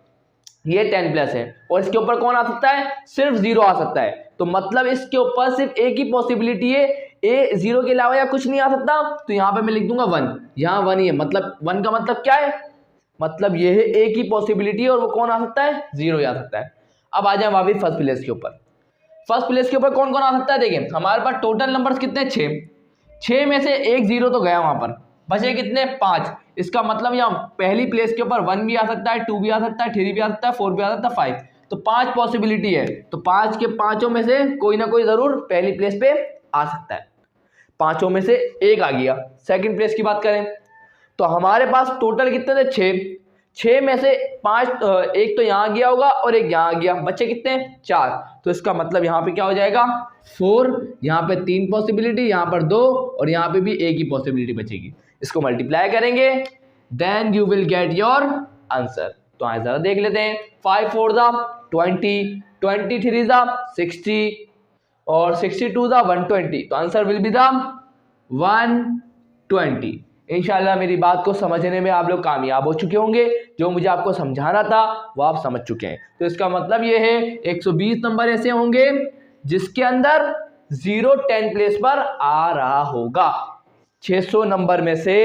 ये 10 प्लेस है, और इसके ऊपर कौन आ सकता है, सिर्फ जीरो आ सकता है। तो मतलब इसके ऊपर सिर्फ एक ही पॉसिबिलिटी है, ए जीरो के अलावा या कुछ नहीं आ सकता। तो यहां पे मैं लिख दूंगा 1, यहां 1 ही है, मतलब 1 का मतलब क्या है, मतलब ये है एक ही पॉसिबिलिटी है, और वो कौन आ सकता है, जीरो ही आ सकता है। अब आ जाए वापस फर्स्ट प्लेस के ऊपर। फर्स्ट प्लेस के ऊपर कौन कौन आ सकता है, देखिए हमारे पास टोटल नंबर्स कितने, 6। 6 में से एक जीरो तो गया वहां पर, बचे कितने, 5। इसका मतलब यहाँ पहली प्लेस के ऊपर 1 भी आ सकता है, 2 भी आ सकता है, 3 भी आ सकता है, 4 भी आ सकता है, 5। तो 5 पॉसिबिलिटी है। तो 5 के पांचों में से कोई ना कोई जरूर पहली प्लेस पे आ सकता है। पांचों में से एक आ गया। सेकंड प्लेस की बात करें तो हमारे पास टोटल कितने थे, 6। 6 में से 5, एक तो यहाँ गया होगा और एक यहाँ गया, बच्चे कितने, 4। तो इसका मतलब यहाँ पे क्या हो जाएगा, 4, यहाँ पे 3 पॉसिबिलिटी, यहाँ पर 2, और यहाँ पे भी एक ही पॉसिबिलिटी बचेगी। इसको मल्टीप्लाई करेंगे, then you will get your answer. तो आए जरा देख लेते हैं, 5 4 दा 20, 23 दा 60, और 62 दा 120। तो आंसर विल बी दा 120। इंशाल्लाह मेरी बात को समझने में आप लोग कामयाब हो चुके होंगे। जो मुझे आपको समझाना था वो आप समझ चुके हैं। तो इसका मतलब ये है 120 नंबर ऐसे होंगे जिसके अंदर जीरो 10 प्लेस पर आ रहा होगा। 600 नंबर में से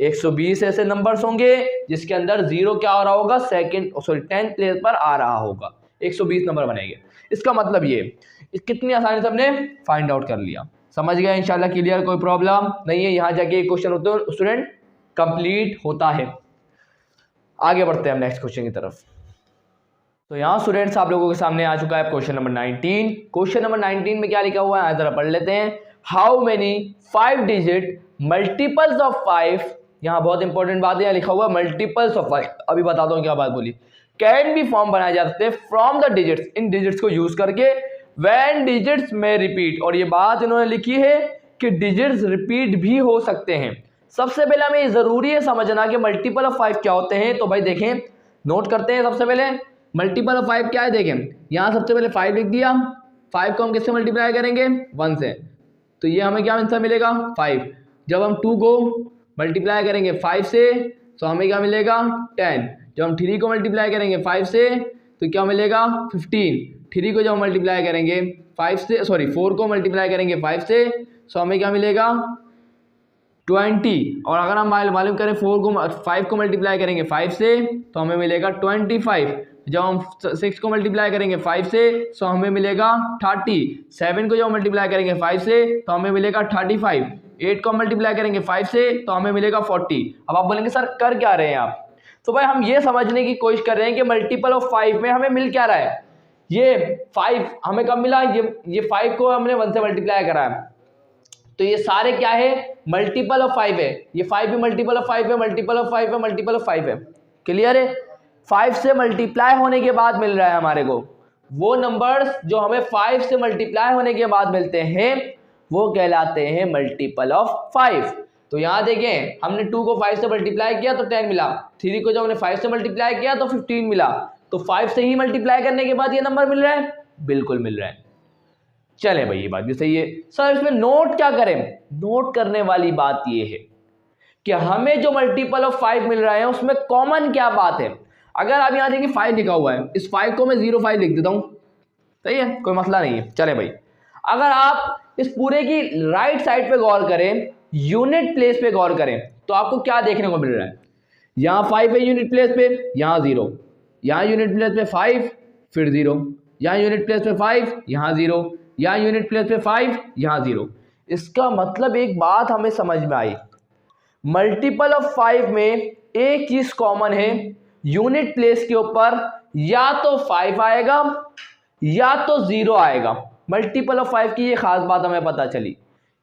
120 ऐसे नंबर्स होंगे जिसके अंदर जीरो क्या हो रहा होगा, 10th प्लेस पर आ रहा होगा। 120 नंबर बनेंगे। इसका मतलब ये कितनी आसानी से हमने फाइंड आउट कर लिया। समझ गया इंशाल्लाह, क्लियर, कोई प्रॉब्लम नहीं है। यहाँ जाके एक क्वेश्चन होते हैं स्टूडेंट कंप्लीट होता है। आगे बढ़ते हैं हम नेक्स्ट क्वेश्चन की तरफ। तो यहाँ स्टूडेंट्स आप लोगों के सामने आ चुका है क्वेश्चन नंबर 19। क्वेश्चन नंबर 19 में क्या लिखा हुआ है जरा पढ़ लेते हैं। How many 5 digit multiples of 5, यहाँ बहुत इंपॉर्टेंट बात है, यहाँ लिखा हुआ मल्टीपल्स ऑफ 5, अभी बताता हूँ क्या बात बोली। कैन बी फॉर्म बनाए जा सकते हैं from the digits, in digits को यूज करके, व्हेन डिजिट्स में रिपीट, और ये बात इन्होंने लिखी है कि डिजिट्स रिपीट भी हो सकते हैं। सबसे पहले हमें जरूरी है समझना कि मल्टीपल ऑफ 5 क्या होते हैं। तो भाई देखें, नोट करते हैं। सबसे पहले मल्टीपल ऑफ 5 क्या है, देखें यहाँ सबसे पहले 5 लिख दिया। 5 को हम किससे मल्टीप्लाई करेंगे, 1 से, तो ये हमें क्या आंसर मिलेगा 5। जब हम 2 को मल्टीप्लाई करेंगे 5 से तो हमें क्या मिलेगा 10। जब हम 3 को मल्टीप्लाई करेंगे 5 से तो क्या मिलेगा 15। 3 को जब हम मल्टीप्लाई करेंगे 5 से, सॉरी 4 को मल्टीप्लाई करेंगे 5 से तो हमें क्या मिलेगा 20। और अगर हम मालूम करें 5 को मल्टीप्लाई करेंगे 5 से तो हमें मिलेगा 25। जब हम 6 को मल्टीप्लाई करेंगे 5 से तो हमें मिलेगा 30। 7 को जब मल्टीप्लाई करेंगे 5 से तो हमें मिलेगा 35। 8 को मल्टीप्लाई करेंगे 5 से तो हमें मिलेगा 40। अब आप बोलेंगे सर कर क्या रहे हैं आप, तो भाई हम ये समझने की कोशिश कर रहे हैं कि मल्टीपल ऑफ 5 में हमें मिल क्या रहा है। ये 5 हमें कब मिला, ये 5 को हमने 1 से मल्टीप्लाई करा है, तो ये सारे क्या है मल्टीपल ऑफ 5 है। ये 5 भी मल्टीपल ऑफ 5 है, मल्टीपल ऑफ 5 है, मल्टीपल ऑफ 5 है। क्लियर है। 5 से मल्टीप्लाई होने के बाद मिल रहा है हमारे को, वो नंबर्स जो हमें 5 से मल्टीप्लाई होने के बाद मिलते हैं वो कहलाते हैं मल्टीपल ऑफ 5। तो यहाँ देखें, हमने 2 को 5 से मल्टीप्लाई किया तो 10 मिला, 3 को जब हमने 5 से मल्टीप्लाई किया तो 15 मिला, तो 5 से ही मल्टीप्लाई करने के बाद ये नंबर मिल रहा है, बिल्कुल मिल रहा है। चले भाई ये बात भी सही है। सर इसमें नोट क्या करें, नोट करने वाली बात ये है कि हमें जो मल्टीपल ऑफ 5 मिल रहा है उसमें कॉमन क्या बात है। अगर आप यहाँ देखिए 5 लिखा हुआ है, इस 5 को मैं 05 लिख देता हूँ, सही है, कोई मसला नहीं है। चले भाई, अगर आप इस पूरे की राइट साइड पे गौर करें, यूनिट प्लेस पे गौर करें, तो आपको क्या देखने को मिल रहा है। यहाँ 5 है यूनिट प्लेस पे, यहाँ 0, यहाँ यूनिट प्लेस पे 5 फिर 0, यहाँ यूनिट प्लेस पे 5 यहाँ 0, यहाँ यूनिट प्लेस पे 5 यहाँ 0। इसका मतलब एक बात हमें समझ में आई, मल्टीपल ऑफ 5 में एक चीज कॉमन है, यूनिट प्लेस के ऊपर या तो 5 आएगा या तो 0 आएगा। मल्टीपल ऑफ 5 की ये खास बात हमें पता चली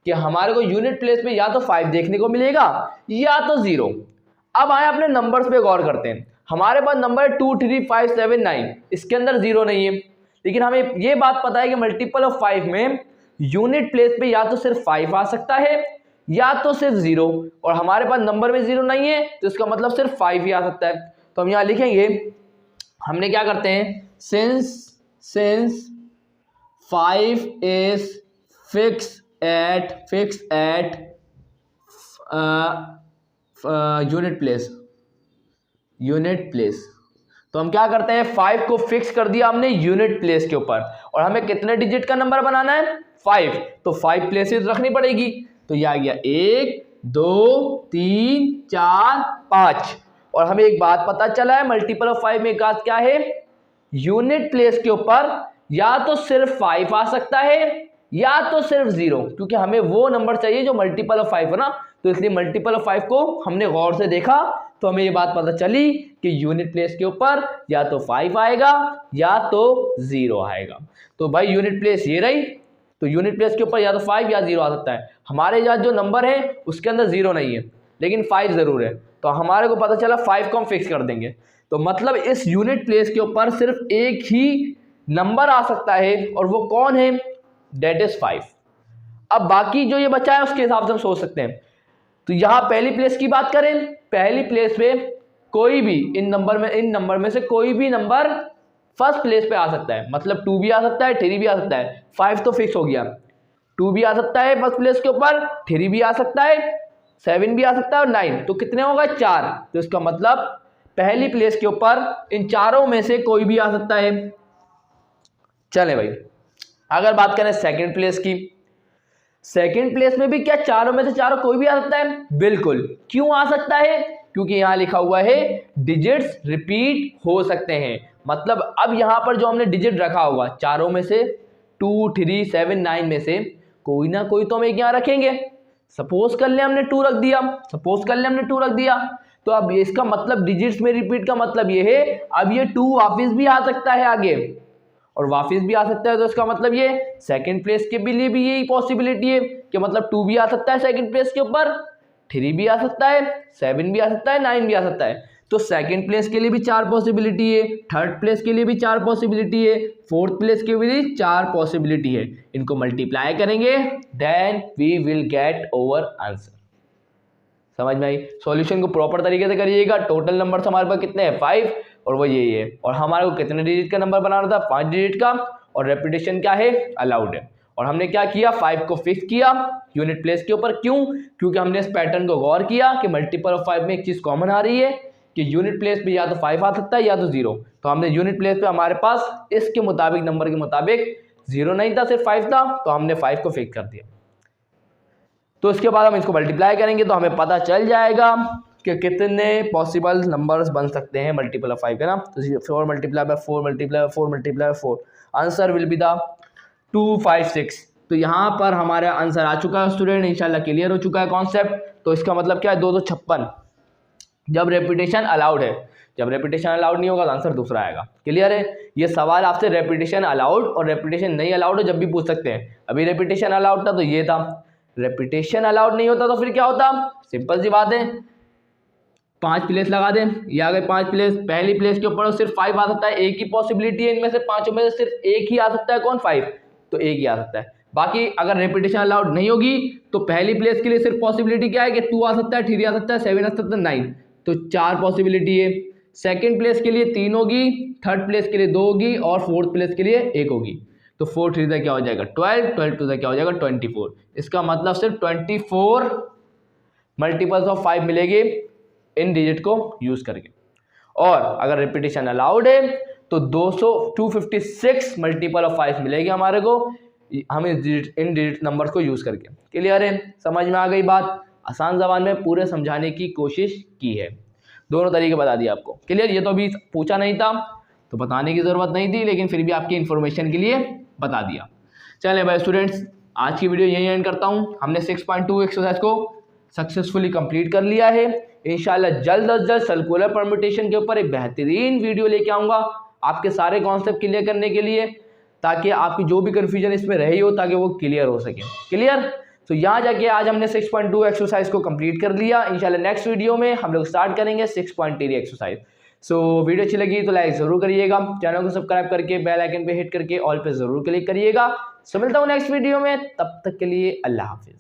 कि हमारे को यूनिट प्लेस में या तो 5 देखने को मिलेगा या तो 0। अब आए अपने नंबर्स पे गौर करते हैं। हमारे पास नंबर 2 3 5 7 9, इसके अंदर 0 नहीं है, लेकिन हमें ये बात पता है कि मल्टीपल ऑफ 5 में यूनिट प्लेस पे या तो सिर्फ 5 आ सकता है या तो सिर्फ 0, और हमारे पास नंबर में 0 नहीं है तो इसका मतलब सिर्फ 5 ही आ सकता है। तो हम यहाँ लिखेंगे, हमने क्या करते हैं, since 5 is fix eight unit place, तो हम क्या करते हैं 5 को फिक्स कर दिया हमने यूनिट प्लेस के ऊपर, और हमें कितने डिजिट का नंबर बनाना है 5, तो 5 प्लेसेस रखनी पड़ेगी। तो ये आ गया 1 2 3 4 5, और हमें एक बात पता चला है मल्टीपल ऑफ 5 में बात क्या है, यूनिट प्लेस के ऊपर या तो सिर्फ 5 आ सकता है या तो सिर्फ 0, क्योंकि हमें वो नंबर चाहिए जो मल्टीपल ऑफ 5 है ना, तो इसलिए मल्टीपल ऑफ 5 को हमने गौर से देखा तो हमें ये बात पता चली कि यूनिट प्लेस के ऊपर या तो 5 आएगा या तो 0 आएगा। तो भाई यूनिट प्लेस ये रही, तो यूनिट प्लेस के ऊपर या तो 5 या 0 आ सकता है। हमारे यहाँ जो नंबर है उसके अंदर 0 नहीं है लेकिन 5 जरूर है, तो हमारे को पता चला 5 को हम फिक्स कर देंगे। तो मतलब इस यूनिट प्लेस के ऊपर सिर्फ एक ही नंबर आ सकता है और वो कौन है, डेट इज 5। अब बाकी जो ये बचा है उसके हिसाब से हम सोच सकते हैं। तो यहाँ पहली प्लेस की बात करें, पहली प्लेस पे कोई भी इन नंबर में से कोई भी नंबर फर्स्ट प्लेस पे आ सकता है, मतलब 2 भी आ सकता है 3 भी आ सकता है। 5 तो फिक्स हो गया, 2 भी आ सकता है फर्स्ट प्लेस के ऊपर, 3 भी आ सकता है, 7 भी आ सकता है और 9, तो कितने होगा 4। तो इसका मतलब पहली प्लेस के ऊपर इन चारों में से कोई भी आ सकता है। चले भाई, अगर बात करें सेकंड प्लेस की, सेकंड प्लेस में भी क्या चारों में से चारों कोई भी आ सकता है, बिल्कुल। क्यों आ सकता है, क्योंकि यहां लिखा हुआ है डिजिट्स रिपीट हो सकते हैं। मतलब अब यहां पर जो हमने डिजिट रखा होगा चारों में से 2 3 7 9 में से कोई ना कोई तो हम एक यहां रखेंगे। सपोज कर ले हमने 2 रख दिया, तो अब इसका मतलब डिजिट्स में रिपीट का मतलब ये है अब ये 2 वापस भी आ सकता है आगे, और वापस भी आ सकता है, तो इसका मतलब ये सेकंड प्लेस के लिए भी यही पॉसिबिलिटी है कि मतलब 2 भी आ सकता है सेकंड प्लेस के ऊपर, 3 भी आ सकता है, 7 भी आ सकता है, 9 भी आ सकता है। तो सेकंड प्लेस के लिए भी 4 पॉसिबिलिटी है, थर्ड प्लेस के लिए भी 4 पॉसिबिलिटी है, फोर्थ प्लेस के लिए भी 4 पॉसिबिलिटी है। इनको मल्टीप्लाई करेंगे then we will get over answer. समझ में आई? सॉल्यूशन को प्रॉपर तरीके से करिएगा। टोटल नंबर हमारे पास कितने हैं 5, और वो यही है, और हमारे को कितने डिजिट का नंबर बनाना था 5 डिजिट का, और रेपिटेशन क्या है अलाउड है। और हमने क्या किया 5 को फिक्स किया यूनिट प्लेस के ऊपर। क्यों? क्योंकि हमने इस पैटर्न को गौर किया कि मल्टीपल ऑफ 5 में एक चीज कॉमन आ रही है कि यूनिट प्लेस पे या तो 5 आ सकता है या तो 0। तो हमने यूनिट प्लेस पे हमारे पास इसके मुताबिक नंबर के मुताबिक 0 नहीं था, सिर्फ 5 था, तो हमने 5 को फिक्स कर दिया। तो इसके बाद हम इसको मल्टीप्लाई करेंगे तो हमें पता चल जाएगा कि कितने पॉसिबल नंबर्स बन सकते हैं मल्टीपल ऑफ 5 का ना। तो 4 multiply by 4 multiply by 4 multiply by 4, answer will be the 256। तो यहाँ पर हमारा आंसर आ चुका है स्टूडेंट, इंशाल्लाह क्लियर हो चुका है कॉन्सेप्ट। तो इसका मतलब क्या है 256 जब रेपिटेशन अलाउड है, जब रेपिटेशन अलाउड नहीं होगा तो आंसर दूसरा आएगा। क्लियर है? ये सवाल आपसे रेपिटेशन अलाउड और रेपिटेशन नहीं अलाउड है जब भी पूछ सकते हैं। अभी रेपिटेशन अलाउड था तो ये था, रेपिटेशन अलाउड नहीं होता तो फिर क्या होता? सिंपल सी बात है, 5 प्लेस लगा दें, ये आ गए 5 प्लेस। पहली प्लेस के ऊपर सिर्फ 5 आ सकता है, एक ही पॉसिबिलिटी है इनमें से 5 में से सिर्फ एक ही आ सकता है। कौन? 5, तो एक ही आ सकता है। बाकी अगर रेपिटेशन अलाउड नहीं होगी तो पहली प्लेस के लिए सिर्फ पॉसिबिलिटी क्या है कि 2 आ सकता है, 3 आ सकता है, 7 आ सकता है, 9, तो 4 पॉसिबिलिटी है। सेकेंड प्लेस के लिए 3 होगी, थर्ड प्लेस के लिए 2 होगी, और फोर्थ प्लेस के लिए 1 होगी। तो 4 3 क्या हो जाएगा 12, 12 2 क्या हो जाएगा 24। इसका मतलब सिर्फ 24 मल्टीपल्स ऑफ 5 मिलेगी इन डिजिट को यूज करके। और अगर रिपीटेशन अलाउड है तो 256 मल्टीपल ऑफ 5 मिलेगी हमारे को हम इन डिजिट नंबर्स को यूज करके। क्लियर है? समझ में आ गई बात? आसान जबान में पूरे समझाने की कोशिश की है, दोनों तरीके बता दिए आपको। क्लियर? ये तो अभी पूछा नहीं था तो बताने की जरूरत नहीं थी, लेकिन फिर भी आपकी इन्फॉर्मेशन के लिए बता दिया। चलें भाई स्टूडेंट्स, आज की वीडियो यहीं एंड करता हूँ। हमने 6.2 एक्सरसाइज को सक्सेसफुली कंप्लीट कर लिया है। इंशाल्लाह जल्द अज जल्द सर्कुलर परम्यूटेशन के ऊपर एक बेहतरीन वीडियो लेके आऊँगा आपके सारे कॉन्सेप्ट क्लियर करने के लिए, ताकि आपकी जो भी कन्फ्यूजन इसमें रही हो ताकि वो क्लियर हो सके। क्लियर? तो यहाँ जाके आज हमने 6.2 एक्सरसाइज को कंप्लीट कर लिया। इंशाल्लाह नेक्स्ट वीडियो में हम लोग स्टार्ट करेंगे 6.3 एक्सरसाइज। सो वीडियो अच्छी लगी तो लाइक जरूर करिएगा, चैनल को सब्सक्राइब करके बेल आइकन पे हिट करके ऑल पे जरूर क्लिक करिएगा। सो मिलता हूँ नेक्स्ट वीडियो में, तब तक के लिए अल्लाह हाफिज।